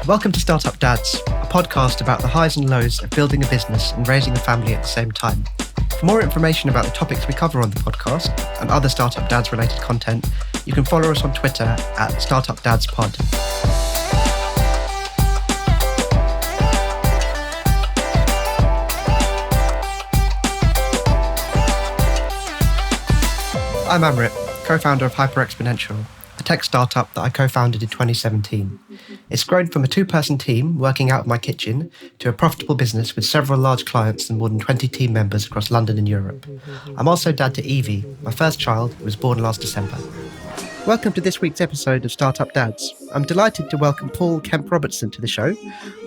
Welcome to Startup Dads, a podcast about the highs and lows of building a business and raising a family at the same time. For more information about the topics we cover on the podcast and other Startup Dads related content, you can follow us on Twitter at StartupDadsPod. I'm Amrit, co-founder of Hyper-Exponential, a tech startup that I co-founded in 2017. It's grown from a two-person team working out of my kitchen to a profitable business with several large clients and more than 20 team members across London and Europe. I'm also dad to Evie, my first child, who was born last December. Welcome to this week's episode of Startup Dads. I'm delighted to welcome Paul Kemp-Robertson to the show.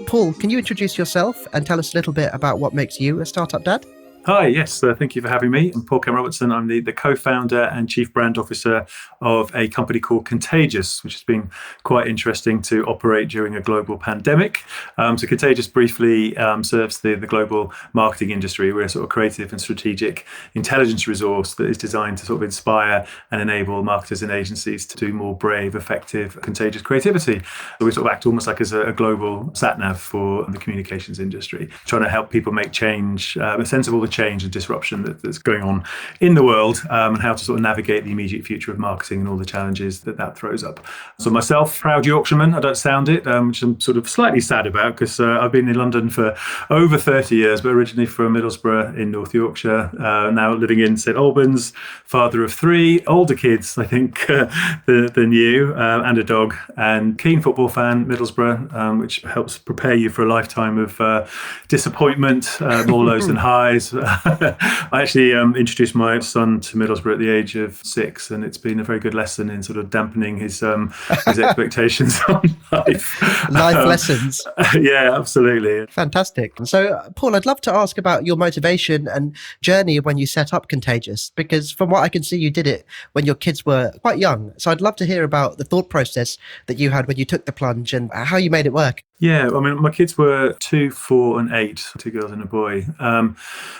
Paul, can you introduce yourself and tell us a little bit about what makes you a startup dad? Hi, yes, thank you for having me. I'm Paul Kemp-Robertson. I'm the co-founder and chief brand officer of a company called Contagious, which has been quite interesting to operate during a global pandemic. So Contagious briefly serves the global marketing industry. We're a sort of creative and strategic intelligence resource that is designed to sort of inspire and enable marketers and agencies to do more brave, effective, contagious creativity. So we sort of act almost like as a global sat-nav for the communications industry, trying to help people make change, a sense of all the change and disruption that's going on in the world, and how to sort of navigate the immediate future of marketing and all the challenges that throws up. So myself, proud Yorkshireman, I don't sound it, which I'm sort of slightly sad about because I've been in London for over 30 years, but originally from Middlesbrough in North Yorkshire, now living in St Albans, father of three, older kids, I think, than you, and a dog, and keen football fan, Middlesbrough, which helps prepare you for a lifetime of disappointment, more lows than highs. I actually introduced my son to Middlesbrough at the age of 6, and it's been a very good lesson in sort of dampening his expectations on life. Life lessons. Yeah, absolutely. Fantastic. So, Paul, I'd love to ask about your motivation and journey when you set up Contagious, because from what I can see, you did it when your kids were quite young. So I'd love to hear about the thought process that you had when you took the plunge and how you made it work. Yeah, I mean, my kids were 2, 4 and 8, 2 girls and a boy.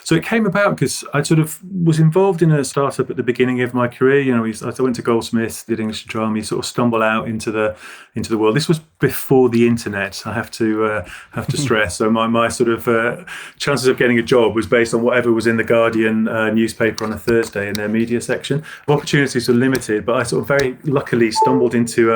So it came about because I sort of was involved in a startup at the beginning of my career. You know, I went to Goldsmiths, did English and drama. You sort of stumble out into the world. This was before the internet, I have to stress. So my sort of chances of getting a job was based on whatever was in the Guardian newspaper on a Thursday in their media section. Opportunities were limited, but I sort of very luckily stumbled into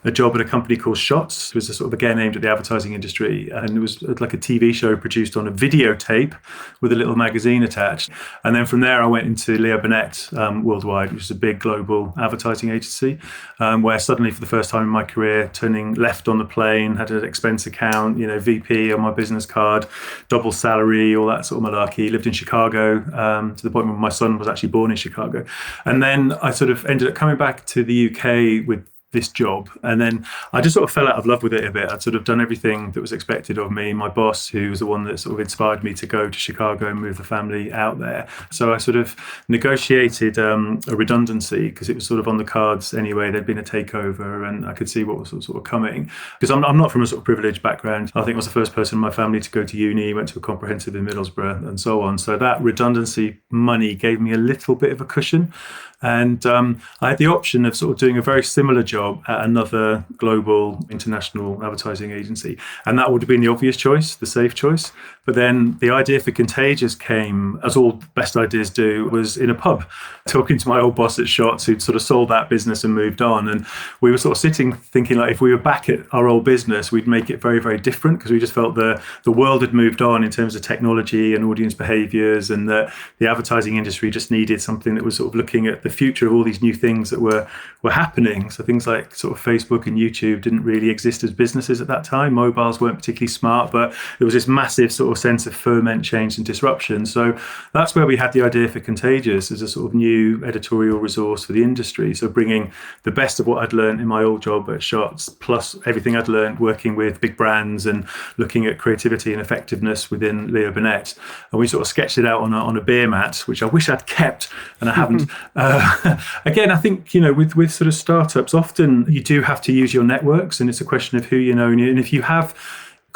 a job at a company called Shoutout. It was a sort of, again, aimed at the advertising industry, and it was like a TV show produced on a videotape with a little magazine attached. And then from there I went into Leo Burnett Worldwide, which is a big global advertising agency, where suddenly for the first time in my career, turning left on the plane, had an expense account, VP on my business card, double salary, all that sort of malarkey. Lived in Chicago, to the point where my son was actually born in Chicago. And then I sort of ended up coming back to the UK with this job, and then I just sort of fell out of love with it a bit. I'd sort of done everything that was expected of me. My boss, who was the one that sort of inspired me to go to Chicago and move the family out there, so I sort of negotiated a redundancy because it was sort of on the cards anyway. There'd been a takeover and I could see what was sort of coming, because I'm not from a sort of privileged background. I think I was the first person in my family to go to uni, went to a comprehensive in Middlesbrough and so on. So that redundancy money gave me a little bit of a cushion. And I had the option of sort of doing a very similar job at another global international advertising agency. And that would have been the obvious choice, the safe choice. But then the idea for Contagious came, as all best ideas do, was in a pub, talking to my old boss at Shoutout, who'd sort of sold that business and moved on. And we were sort of sitting thinking, like, if we were back at our old business, we'd make it very, very different, because we just felt the world had moved on in terms of technology and audience behaviors, and that the advertising industry just needed something that was sort of looking at the future of all these new things that were happening. So things like sort of Facebook and YouTube didn't really exist as businesses at that time. Mobiles weren't particularly smart, but there was this massive sort of sense of ferment, change and disruption. So that's where we had the idea for Contagious as a sort of new editorial resource for the industry. So bringing the best of what I'd learned in my old job at Shots, plus everything I'd learned working with big brands and looking at creativity and effectiveness within Leo Burnett. And we sort of sketched it out on a beer mat, which I wish I'd kept and I haven't. Again, I think, with sort of startups, often you do have to use your networks, and it's a question of who you know. And if you have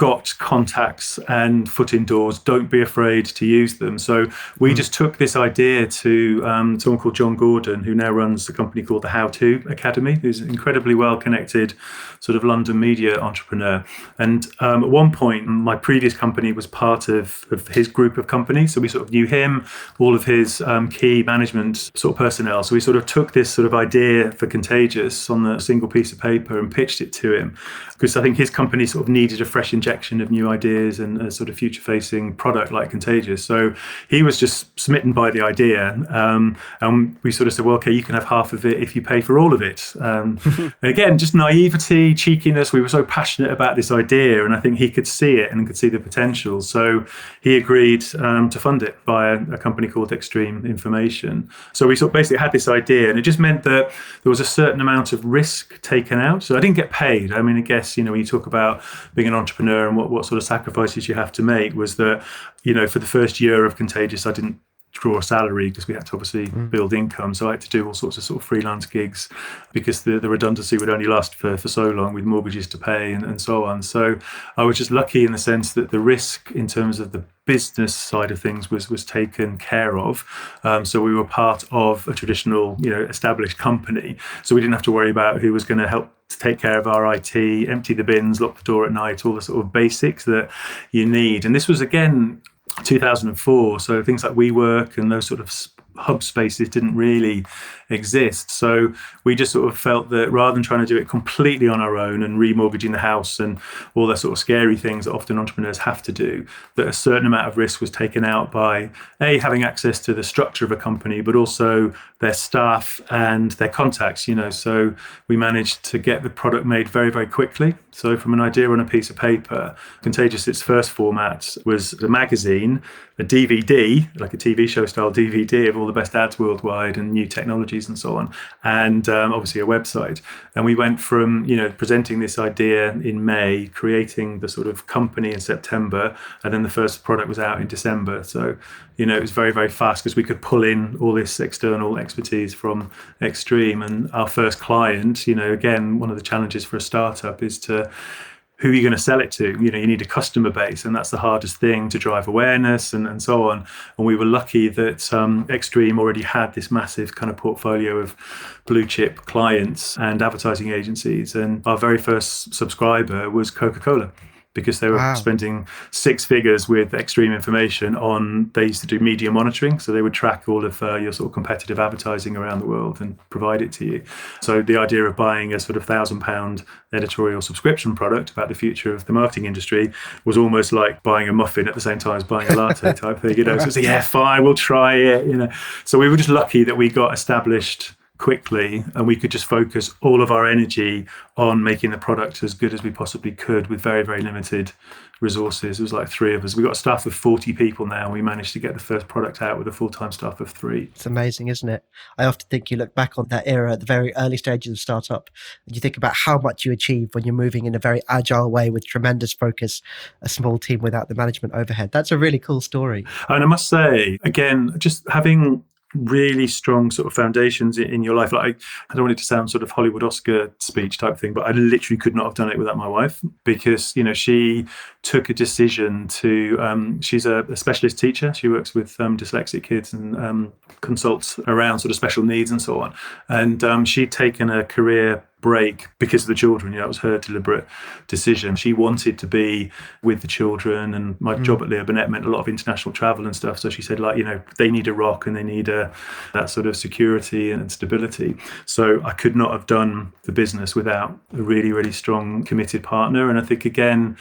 got contacts and foot in doors, don't be afraid to use them. So we just took this idea to someone called John Gordon, who now runs a company called the How-To Academy, who's an incredibly well-connected sort of London media entrepreneur. And at one point, my previous company was part of his group of companies. So we sort of knew him, all of his key management sort of personnel. So we sort of took this sort of idea for Contagious on a single piece of paper and pitched it to him, because I think his company sort of needed a fresh injection of new ideas and a sort of future-facing product like Contagious. So he was just smitten by the idea, and we sort of said, well, okay, you can have half of it if you pay for all of it. Again, just naivety, cheekiness. We were so passionate about this idea, and I think he could see it and could see the potential. So he agreed to fund it by a company called Extreme Information. So we sort of basically had this idea, and it just meant that there was a certain amount of risk taken out. So I didn't get paid. I mean, I guess, when you talk about being an entrepreneur and what sort of sacrifices you have to make, was that, for the first year of Contagious, I didn't draw a salary because we had to obviously build income. So I had to do all sorts of sort of freelance gigs because the redundancy would only last for so long with mortgages to pay and so on. So I was just lucky in the sense that the risk in terms of the business side of things was taken care of. So we were part of a traditional, established company. So we didn't have to worry about who was going to help to take care of our IT, empty the bins, lock the door at night, all the sort of basics that you need. And this was, again, 2004, so things like WeWork and those sort of hub spaces didn't really exist. So we just sort of felt that rather than trying to do it completely on our own and remortgaging the house and all the sort of scary things that often entrepreneurs have to do, that a certain amount of risk was taken out by having access to the structure of a company, but also their staff and their contacts. So we managed to get the product made very, very quickly. So from an idea on a piece of paper, Contagious, its first format was a magazine, a DVD, like a TV show style DVD of all the best ads worldwide and new technologies and so on, and obviously a website. And we went from, presenting this idea in May, creating the sort of company in September, and then the first product was out in December. So, it was very, very fast because we could pull in all this external expertise from Extreme. And our first client, again, one of the challenges for a startup is who are you going to sell it to? You need a customer base, and that's the hardest thing, to drive awareness and so on. And we were lucky that Extreme already had this massive kind of portfolio of blue chip clients and advertising agencies. And our very first subscriber was Coca-Cola, because they were spending six figures with Extreme Information they used to do media monitoring. So they would track all of your sort of competitive advertising around the world and provide it to you. So the idea of buying a sort of £1,000 editorial subscription product about the future of the marketing industry was almost like buying a muffin at the same time as buying a latte type thing. So it's like, yeah, fine, we'll try it. So we were just lucky that we got established quickly, and we could just focus all of our energy on making the product as good as we possibly could with very, very limited resources. It was like three of us. We've got a staff of 40 people now, and we managed to get the first product out with a full-time staff of 3. It's amazing, isn't it? I often think you look back on that era at the very early stages of startup, and you think about how much you achieve when you're moving in a very agile way with tremendous focus, a small team without the management overhead. That's a really cool story. And I must say, again, just having really strong sort of foundations in your life. Like, I don't want it to sound sort of Hollywood Oscar speech type thing, but I literally could not have done it without my wife, because, she took a decision to, she's a specialist teacher. She works with dyslexic kids and consults around sort of special needs and so on. And she'd taken a career break because of the children. It was her deliberate decision. She wanted to be with the children, and my job at Leo Burnett meant a lot of international travel and stuff. So she said, they need a rock, and they need that sort of security and stability. So I could not have done the business without a really, really strong, committed partner. And I think, again,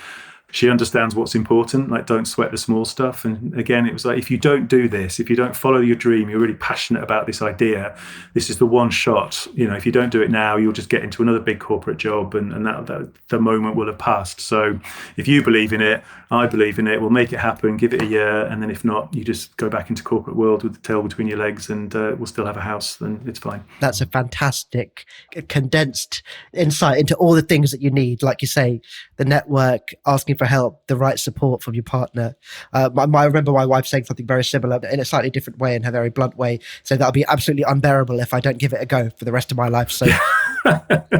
she understands what's important, like don't sweat the small stuff. And again, it was like, if you don't do this, if you don't follow your dream, you're really passionate about this idea, this is the one shot. If you don't do it now, you'll just get into another big corporate job, and that the moment will have passed. So if you believe in it, I believe in it, we'll make it happen, give it a year. And then if not, you just go back into corporate world with the tail between your legs, and we'll still have a house, and it's fine. That's a fantastic condensed insight into all the things that you need. Like you say, the network, asking for help, the right support from your partner. I remember my wife saying something very similar in a slightly different way, in her very blunt way, so that'll be absolutely unbearable if I don't give it a go for the rest of my life. So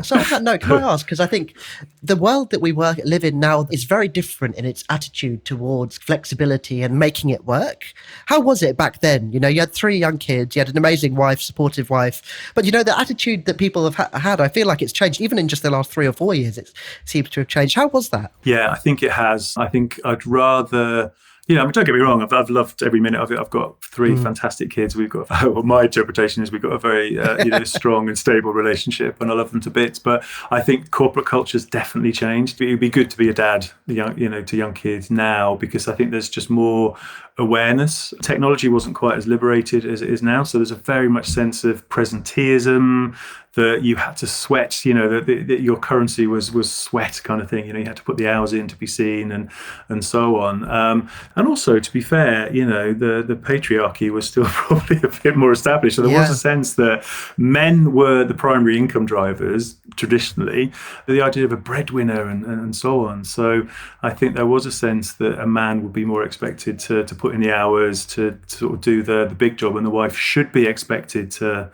So on that note, can I ask, because I think the world that we live in now is very different in its attitude towards flexibility and making it work. How was it back then? You had 3 young kids, you had an amazing wife, supportive wife, but the attitude that people have had, I feel like it's changed. Even in just the last 3 or 4 years, it seems to have changed. How was that? Yeah, I think it has. I think I'd rather... don't get me wrong. I've loved every minute of it. I've got 3 fantastic kids. We've got, well, my interpretation is we've got a very, strong and stable relationship, and I love them to bits. But I think corporate culture's definitely changed. It would be good to be a dad, to young kids now, because I think there's just more awareness. Technology wasn't quite as liberated as it is now, so there's a very much sense of presenteeism, that you had to sweat, that your currency was sweat kind of thing. You had to put the hours in to be seen and so on. And also, to be fair, the patriarchy was still probably a bit more established. So there was a sense that men were the primary income drivers traditionally, the idea of a breadwinner and so on. So I think there was a sense that a man would be more expected to put in the hours, to sort of do the big job, and the wife should be expected to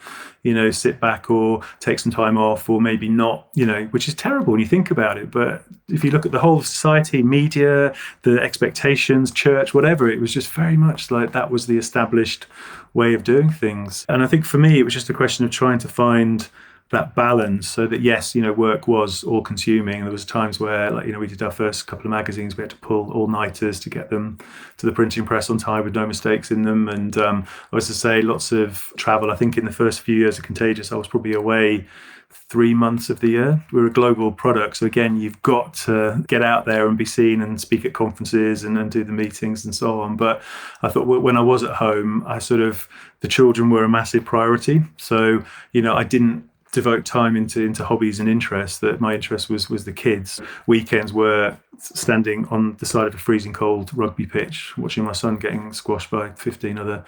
sit back or take some time off, or maybe not, which is terrible when you think about it. But if you look at the whole society, media, the expectations, church, whatever, it was just very much like that was the established way of doing things. And I think for me, it was just a question of trying to find that balance, so that yes, work was all consuming. There was times where, we did our first couple of magazines, we had to pull all-nighters to get them to the printing press on time with no mistakes in them. And I was to say, lots of travel. I think in the first few years of Contagious, I was probably away 3 months of the year. We're a global product, so again, you've got to get out there and be seen and speak at conferences and do the meetings and so on. But I thought when I was at home, the children were a massive priority. So I didn't devote time into hobbies and interests. That my interest was the kids. Weekends were standing on the side of a freezing cold rugby pitch, watching my son getting squashed by 15 other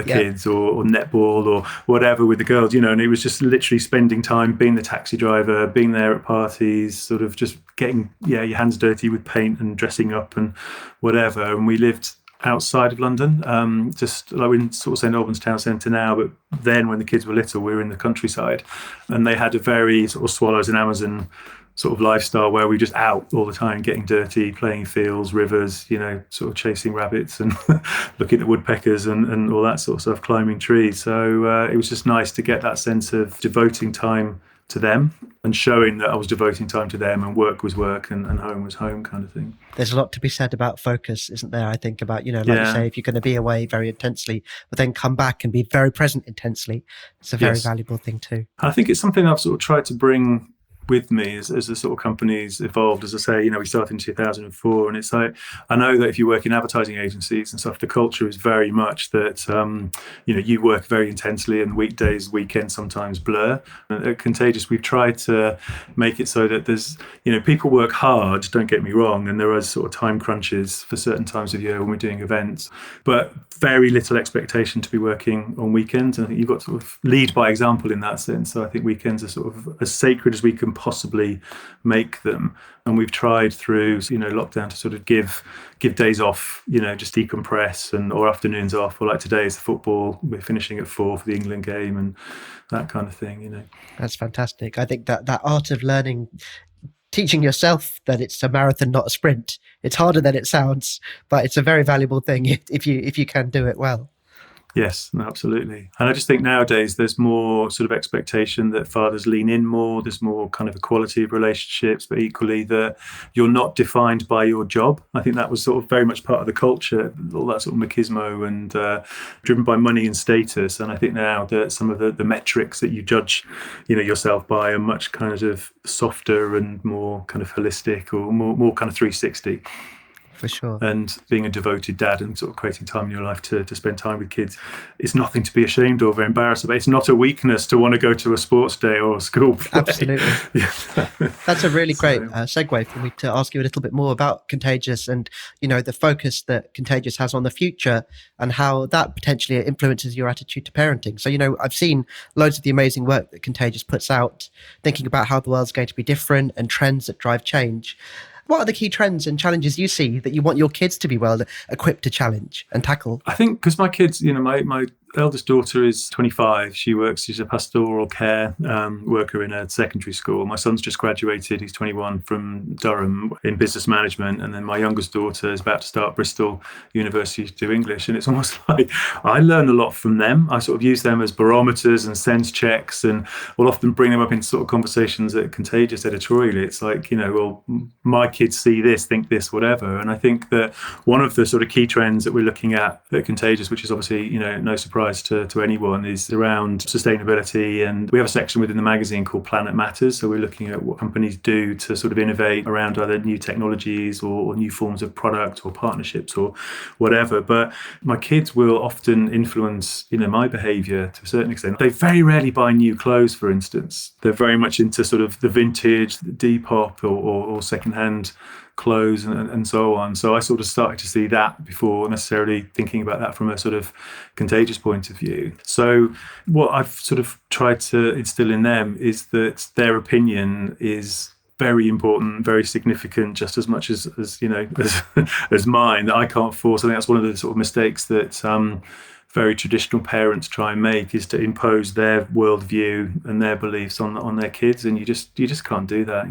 kids, or netball or whatever with the girls, and it was just literally spending time being the taxi driver, being there at parties, sort of just getting your hands dirty with paint and dressing up and whatever. And we lived outside of London, just like we're in sort of St Albans town centre now, but then when the kids were little, we were in the countryside, and they had a very sort of Swallows and Amazon sort of lifestyle where we just out all the time, getting dirty, playing fields, rivers, sort of chasing rabbits and looking at woodpeckers and all that sort of stuff, climbing trees. So it was just nice to get that sense of devoting time to them and showing that I was devoting time to them, and work was work and home was home kind of thing. There's a lot to be said about focus, isn't there? I think about, like you say, if you're going to be away very intensely, but then come back and be very present intensely, it's a very valuable thing too. I think it's something I've sort of tried to bring with me as the sort of companies evolved. As I say, we started in 2004, and it's like, I know that if you work in advertising agencies and stuff, the culture is very much that, you work very intensely, and weekdays, weekends sometimes blur. And at Contagious, we've tried to make it so that there's, people work hard, don't get me wrong, and there are sort of time crunches for certain times of year when we're doing events, but very little expectation to be working on weekends. And I think you've got to sort of lead by example in that sense. So I think weekends are sort of as sacred as we can possibly make them. And we've tried through, lockdown to sort of give days off, just decompress, or afternoons off, or like today is the football, we're finishing at 4 for the England game and that kind of thing, That's fantastic. I think that art of learning, teaching yourself that it's a marathon, not a sprint. It's harder than it sounds, but it's a very valuable thing if you can do it well. Yes, absolutely. And I just think nowadays there's more sort of expectation that fathers lean in more. There's more kind of equality of relationships, but equally that you're not defined by your job. I think that was sort of very much part of the culture, all that sort of machismo and driven by money and status. And I think now that some of the metrics that you judge, yourself by are much kind of softer and more kind of holistic, or more kind of 360. For sure. And being a devoted dad and sort of creating time in your life to spend time with kids is nothing to be ashamed of or embarrassed about. It's not a weakness to want to go to a sports day or a school play. Absolutely. That's a really great segue for me to ask you a little bit more about Contagious and, the focus that Contagious has on the future and how that potentially influences your attitude to parenting. So, I've seen loads of the amazing work that Contagious puts out, thinking about how the world's going to be different and trends that drive change. What are the key trends and challenges you see that you want your kids to be well equipped to challenge and tackle? I think because my kids, my eldest daughter is 25. She's a pastoral care worker in a secondary school. My son's just graduated. He's 21 from Durham in business management. And then my youngest daughter is about to start Bristol University to do English. And it's almost like I learn a lot from them. I sort of use them as barometers and sense checks, and will often bring them up in sort of conversations at Contagious editorially. It's like, well, my kids see this, think this, whatever. And I think that one of the sort of key trends that we're looking at Contagious, which is obviously, no surprise to anyone, is around sustainability. And we have a section within the magazine called Planet Matters. So we're looking at what companies do to sort of innovate around either new technologies or new forms of product or partnerships or whatever. But my kids will often influence, my behavior to a certain extent. They very rarely buy new clothes, for instance. They're very much into sort of the vintage, the Depop or secondhand clothes and so on. So I sort of started to see that before necessarily thinking about that from a sort of Contagious point of view. So what I've sort of tried to instill in them is that their opinion is very important, very significant, just as much as as mine, that I can't force. I think that's one of the sort of mistakes that very traditional parents try and make, is to impose their worldview and their beliefs on their kids, and you just can't do that,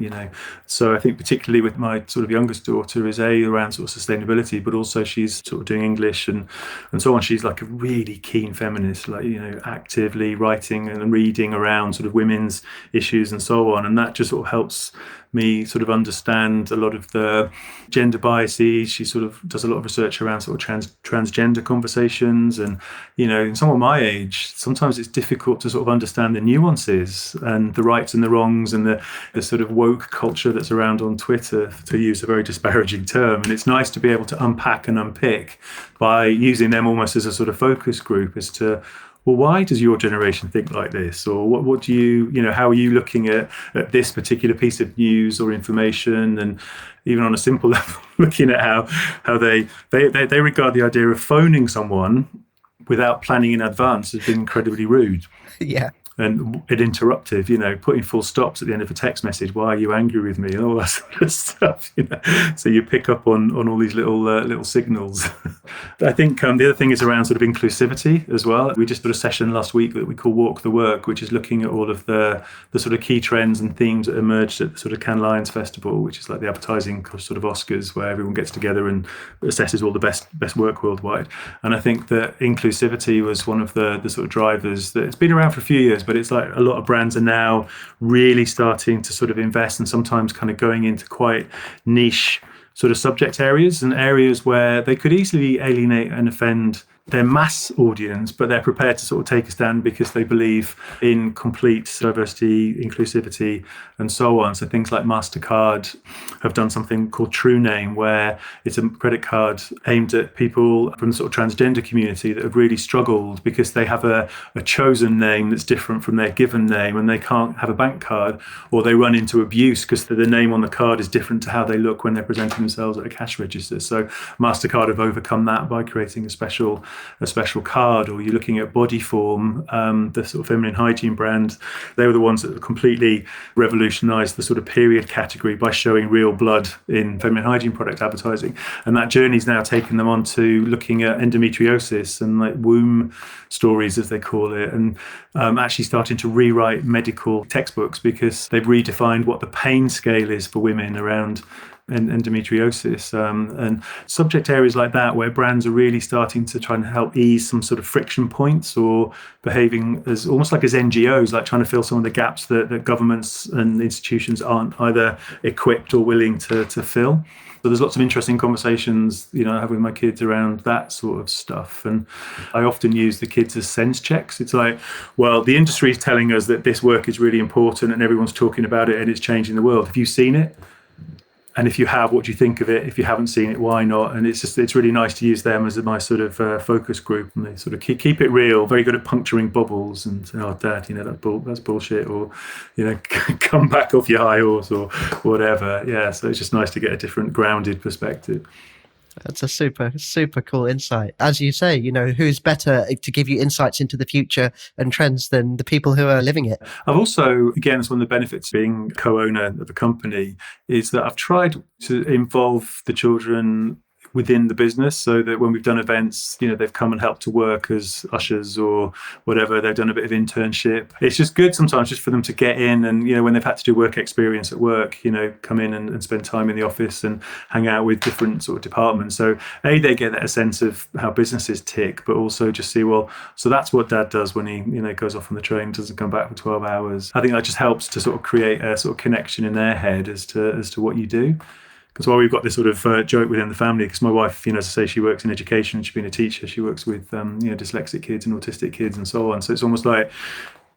So I think particularly with my sort of youngest daughter is around sort of sustainability, but also she's sort of doing English and so on. She's like a really keen feminist, like actively writing and reading around sort of women's issues and so on, and that just sort of helps me sort of understand a lot of the gender biases. She sort of does a lot of research around sort of transgender conversations, and in someone my age, sometimes it's difficult to sort of understand the nuances and the rights and the wrongs and the sort of woke culture that's around on Twitter, to use a very disparaging term. And it's nice to be able to unpack and unpick by using them almost as a sort of focus group as to, well, why does your generation think like this? Or what do you, how are you looking at this particular piece of news or information? And even on a simple level, looking at how they regard the idea of phoning someone without planning in advance as being incredibly rude. Yeah. And interruptive, putting full stops at the end of a text message. Why are you angry with me? And all that sort of stuff. So you pick up on all these little signals. I think the other thing is around sort of inclusivity as well. We just did a session last week that we call Walk the Work, which is looking at all of the sort of key trends and themes that emerged at the sort of Cannes Lions Festival, which is like the advertising sort of Oscars, where everyone gets together and assesses all the best work worldwide. And I think that inclusivity was one of the sort of drivers that it's been around for a few years, but it's like a lot of brands are now really starting to sort of invest, and sometimes kind of going into quite niche sort of subject areas and areas where they could easily alienate and offend their mass audience, but they're prepared to sort of take a stand because they believe in complete diversity, inclusivity, and so on. So things like MasterCard have done something called True Name, where it's a credit card aimed at people from the sort of transgender community that have really struggled because they have a chosen name that's different from their given name, and they can't have a bank card, or they run into abuse because the name on the card is different to how they look when they're presenting themselves at a cash register. So MasterCard have overcome that by creating a special card. Or you're looking at Bodyform, the sort of feminine hygiene brand. They were the ones that completely revolutionized the sort of period category by showing real blood in feminine hygiene product advertising. And that journey's now taken them on to looking at endometriosis and like womb stories, as they call it, and actually starting to rewrite medical textbooks because they've redefined what the pain scale is for women around endometriosis, and subject areas like that, where brands are really starting to try and help ease some sort of friction points, or behaving as almost like as NGOs, like trying to fill some of the gaps that governments and institutions aren't either equipped or willing to fill. So there's lots of interesting conversations, I have with my kids around that sort of stuff. And I often use the kids as sense checks. It's like, well, the industry is telling us that this work is really important and everyone's talking about it and it's changing the world. Have you seen it? And if you have, what do you think of it? If you haven't seen it, why not? And it's really nice to use them as my sort of focus group. And they sort of keep it real, very good at puncturing bubbles and say, oh, Dad, that's bullshit, or, come back off your high horse or whatever. Yeah, so it's just nice to get a different grounded perspective. That's a super, super cool insight. As you say, who's better to give you insights into the future and trends than the people who are living it? I've also, again, it's one of the benefits of being co-owner of a company, is that I've tried to involve the children within the business, so that when we've done events, they've come and helped to work as ushers or whatever. They've done a bit of internship. It's just good sometimes just for them to get in and, when they've had to do work experience at work, come in and spend time in the office and hang out with different sort of departments. So they get a sense of how businesses tick, but also just see, well, so that's what dad does when he, goes off on the train, doesn't come back for 12 hours. I think that just helps to sort of create a sort of connection in their head as to what you do. Because while we've got this sort of joke within the family, because my wife, as I say, she works in education, she's been a teacher, she works with, dyslexic kids and autistic kids and so on. So it's almost like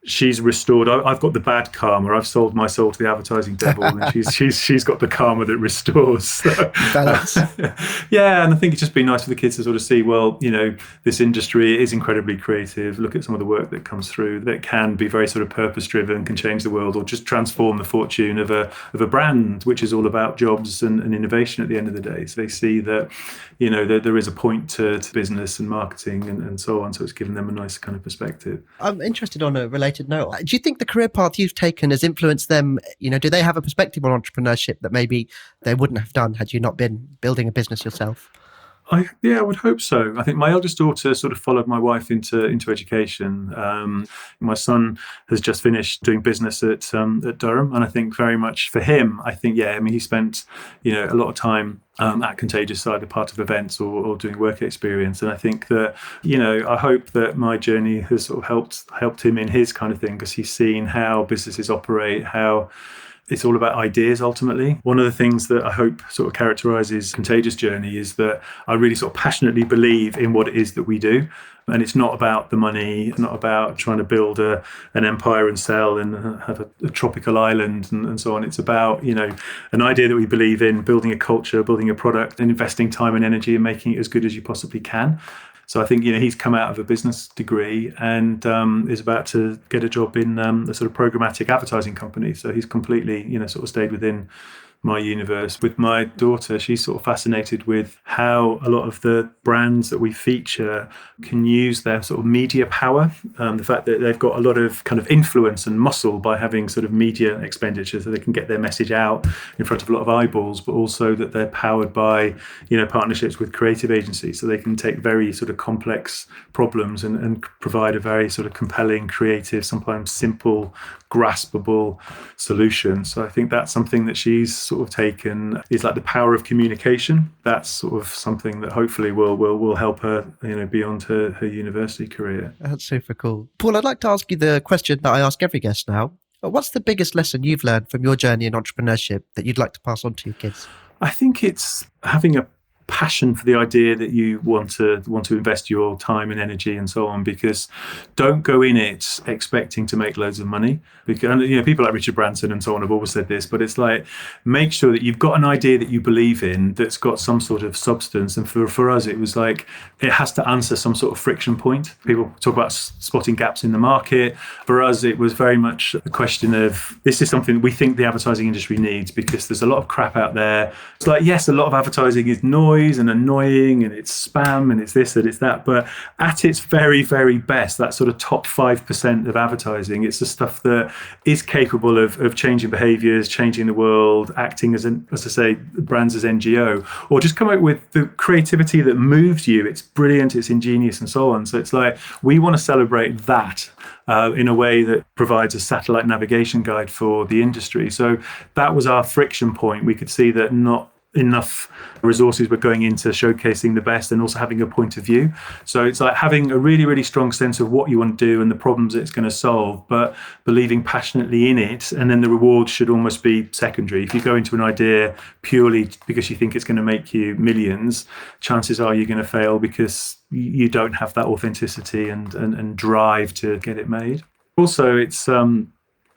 she's restored. I've got the bad karma. I've sold my soul to the advertising devil, and she's got the karma that restores. So, balance. Yeah, and I think it's just been nice for the kids to sort of see, well, this industry is incredibly creative. Look at some of the work that comes through that can be very sort of purpose-driven, can change the world, or just transform the fortune of a brand, which is all about jobs and innovation at the end of the day. So they see that, there is a point to business and marketing and so on. So it's given them a nice kind of perspective. I'm interested on a related note. Do you think the career path you've taken has influenced them? Do they have a perspective on entrepreneurship that maybe they wouldn't have done had you not been building a business yourself? I would hope so. I think my eldest daughter sort of followed my wife into education. My son has just finished doing business at Durham, and I think very much for him, he spent a lot of time at Contagious side, a part of events or doing work experience, and I think that I hope that my journey has sort of helped him in his kind of thing, because he's seen how businesses operate, how it's all about ideas ultimately. One of the things that I hope sort of characterises Contagious journey is that I really sort of passionately believe in what it is that we do. And it's not about the money, it's not about trying to build an empire and sell and have a tropical island and so on. It's about, an idea that we believe in, building a culture, building a product, and investing time and energy and making it as good as you possibly can. So I think, he's come out of a business degree and is about to get a job in a sort of programmatic advertising company. So he's completely, sort of stayed within my universe. With my daughter, she's sort of fascinated with how a lot of the brands that we feature can use their sort of media power. The fact that they've got a lot of kind of influence and muscle by having sort of media expenditure, so they can get their message out in front of a lot of eyeballs, but also that they're powered by, partnerships with creative agencies, so they can take very sort of complex problems and provide a very sort of compelling, creative, sometimes simple, graspable solution. So I think that's something that she's sort of taken, is like the power of communication. That's sort of something that hopefully will help her, beyond her university career. That's super cool. Paul, I'd like to ask you the question that I ask every guest now. What's the biggest lesson you've learned from your journey in entrepreneurship that you'd like to pass on to your kids? I think it's having a passion for the idea that you want to invest your time and energy and so on, because don't go in it expecting to make loads of money. Because people like Richard Branson and so on have always said this, but it's like, make sure that you've got an idea that you believe in that's got some sort of substance. And for us, it was like, it has to answer some sort of friction point. People talk about spotting gaps in the market. For us, it was very much a question of, this is something we think the advertising industry needs, because there's a lot of crap out there. It's like, yes, a lot of advertising is noise and annoying and it's spam and it's this and it's that, but at its very, very best, that sort of top 5% of advertising, it's the stuff that is capable of changing behaviors, changing the world, acting as I say, brands as NGO, or just come out with the creativity that moves you. It's brilliant, it's ingenious and so on. So it's like, we want to celebrate that in a way that provides a satellite navigation guide for the industry. So that was our friction point. We could see that not enough resources were going into showcasing the best and also having a point of view. So it's like having a really, really strong sense of what you want to do and the problems it's going to solve, but believing passionately in it. And then the reward should almost be secondary. If you go into an idea purely because you think it's going to make you millions, chances are you're going to fail because you don't have that authenticity and drive to get it made. Also, it's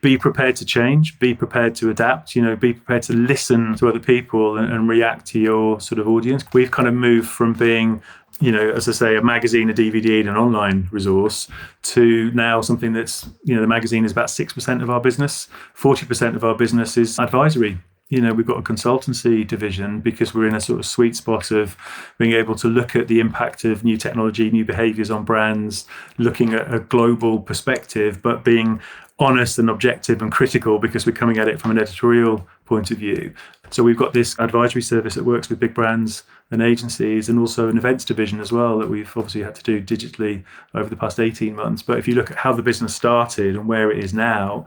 be prepared to change, be prepared to adapt, be prepared to listen to other people and react to your sort of audience. We've kind of moved from being, as I say, a magazine, a DVD, and an online resource to now something that's, the magazine is about 6% of our business, 40% of our business is advisory. We've got a consultancy division because we're in a sort of sweet spot of being able to look at the impact of new technology, new behaviors on brands, looking at a global perspective, but being honest and objective and critical because we're coming at it from an editorial point of view. So we've got this advisory service that works with big brands and agencies, and also an events division as well that we've obviously had to do digitally over the past 18 months. But if you look at how the business started and where it is now,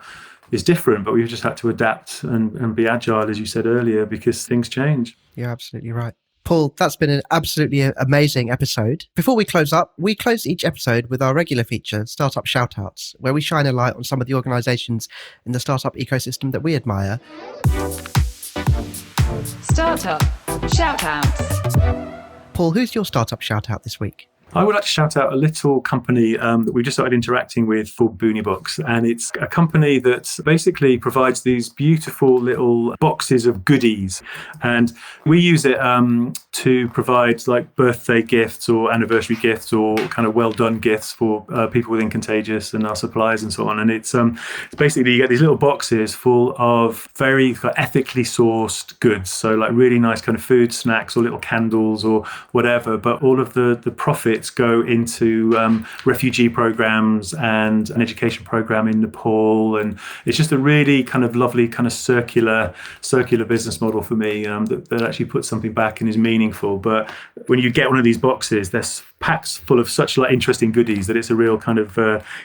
it's different, but we've just had to adapt and be agile, as you said earlier, because things change. You're absolutely right. Paul, that's been an absolutely amazing episode. Before we close up, we close each episode with our regular feature, Startup Shoutouts, where we shine a light on some of the organisations in the startup ecosystem that we admire. Startup Shoutouts. Paul, who's your startup shoutout this week? I would like to shout out a little company that we just started interacting with called Booniebox. And it's a company that basically provides these beautiful little boxes of goodies. And we use it to provide like birthday gifts or anniversary gifts or kind of well done gifts for people within Contagious and our suppliers and so on. And it's basically you get these little boxes full of very ethically sourced goods. So like really nice kind of food, snacks or little candles or whatever. But all of the profits go into refugee programs and an education program in Nepal, and it's just a really kind of lovely kind of circular business model for me that actually puts something back and is meaningful. But when you get one of these boxes, there's packs full of such like interesting goodies that it's a real kind of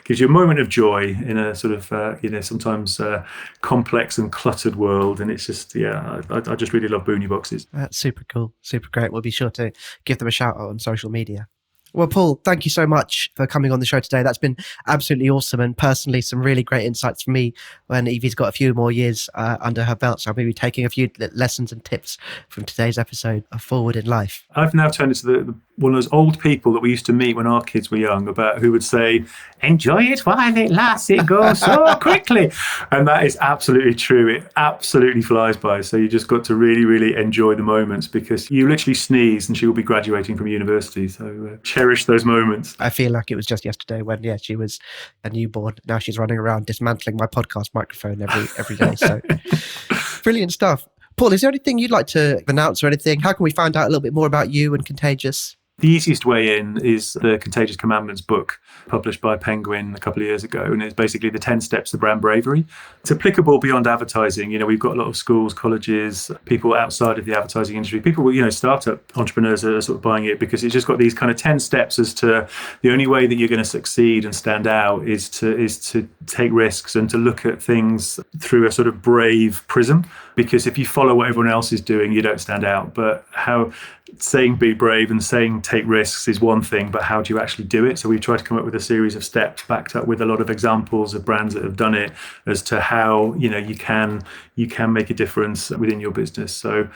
gives you a moment of joy in a sort of sometimes complex and cluttered world. And it's just I just really love Boonie boxes. That's super cool, super great. We'll be sure to give them a shout out on social media. Well, Paul, thank you so much for coming on the show today. That's been absolutely awesome, and personally some really great insights for me when Evie's got a few more years under her belt. So I'll be taking a few lessons and tips from today's episode of Forward in Life. I've now turned into one of those old people that we used to meet when our kids were young, about who would say, enjoy it while it lasts, it goes so quickly. And that is absolutely true. It absolutely flies by. So you just got to really, really enjoy the moments, because you literally sneeze and she will be graduating from university. So cherish those moments. I feel like it was just yesterday when, she was a newborn. Now she's running around dismantling my podcast microphone every day. So brilliant stuff. Paul, is there anything you'd like to announce or anything? How can we find out a little bit more about you and Contagious? The easiest way in is the Contagious Commandments book, published by Penguin a couple of years ago. And it's basically the 10 steps to brand bravery. It's applicable beyond advertising. We've got a lot of schools, colleges, people outside of the advertising industry. People, startup entrepreneurs are sort of buying it because it's just got these kind of 10 steps as to the only way that you're going to succeed and stand out is to take risks and to look at things through a sort of brave prism. Because if you follow what everyone else is doing, you don't stand out. But how saying be brave and saying take risks is one thing, but how do you actually do it? So we tried to come up with a series of steps backed up with a lot of examples of brands that have done it as to how you can make a difference within your business. So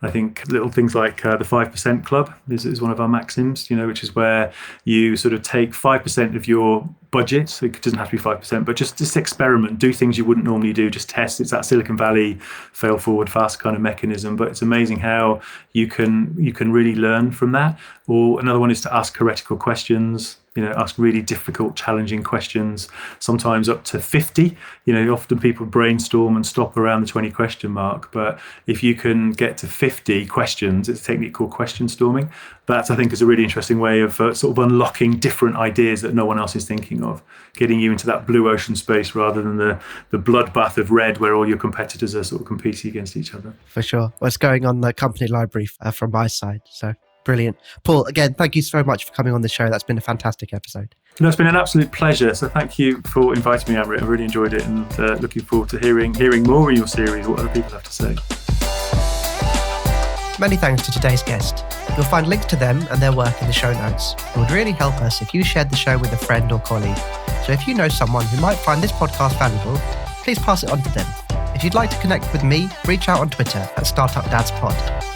I think little things like the 5% club is one of our maxims, which is where you sort of take 5% of your budget. So it doesn't have to be 5%, but just experiment, do things you wouldn't normally do, just test. It's that Silicon Valley fail forward fast kind of mechanism, but it's amazing how you can really learn from that. Or another one is to ask heretical questions. Ask really difficult, challenging questions, sometimes up to 50. Often people brainstorm and stop around the 20 question mark. But if you can get to 50 questions, it's a technique called question storming. That, I think, is a really interesting way of sort of unlocking different ideas that no one else is thinking of, getting you into that blue ocean space rather than the bloodbath of red where all your competitors are sort of competing against each other. For sure. What's going on the company library from my side. So brilliant. Paul, again, thank you so much for coming on the show. That's been a fantastic episode. No, it's been an absolute pleasure. So thank you for inviting me, Amrit. I really enjoyed it, and looking forward to hearing more in your series, what other people have to say. Many thanks to today's guest. You'll find links to them and their work in the show notes. It would really help us if you shared the show with a friend or colleague. So if you know someone who might find this podcast valuable, please pass it on to them. If you'd like to connect with me, reach out on Twitter at StartupDadsPod.